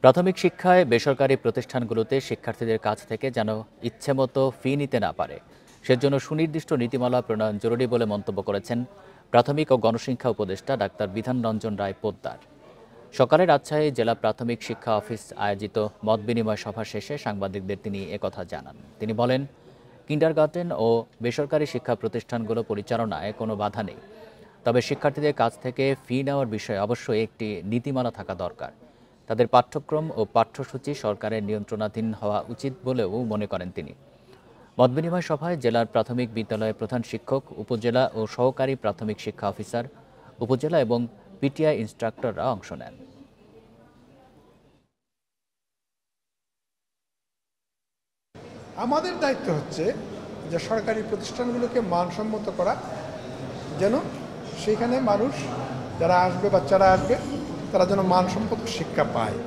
প্রাথমিক শিক্ষায় বেসরকারি প্রতিষ্ঠানগুলোতে শিক্ষার্থীদের কাছ থেকে যেন ইচ্ছেমতো ফি নিতে না পারে, সেজন্য সুনির্দিষ্ট নীতিমালা প্রণয়ন জরুরি বলে মন্তব্য করেছেন প্রাথমিক ও গণশিক্ষা উপদেষ্টা ডাক্তার বিধান রঞ্জন রায় পোদ্দার। সকালে রাজশাহী জেলা প্রাথমিক শিক্ষা অফিস আয়োজিত মতবিনিময় সভা শেষে সাংবাদিকদের তিনি একথা জানান। তিনি বলেন, কিন্ডারগার্টেন ও বেসরকারি শিক্ষা প্রতিষ্ঠানগুলো পরিচালনায় কোনো বাধা নেই, তবে শিক্ষার্থীদের কাছ থেকে ফি নেওয়ার বিষয়ে অবশ্যই একটি নীতিমালা থাকা দরকার। তাদের পাঠ্যক্রম ও পাঠ্যসূচি সরকারের নিয়ন্ত্রণাধীন হওয়া উচিত বলেও মনে করেন তিনি। মতবিনিময় সভায় জেলার প্রাথমিক বিদ্যালয়ের প্রধান শিক্ষক, উপজেলা ও সহকারী প্রাথমিক শিক্ষা অফিসার, উপজেলা এবং পিটিআই ইনস্ট্রাক্টররা অংশ নেন। আমাদের দায়িত্ব হচ্ছে যে সরকারি প্রতিষ্ঠানগুলোকে মানসম্মত করা, যেন সেখানে মানুষ যারা আসবে, বাচ্চারা আসবে, তারা যেন মানসম্মত শিক্ষা পায়।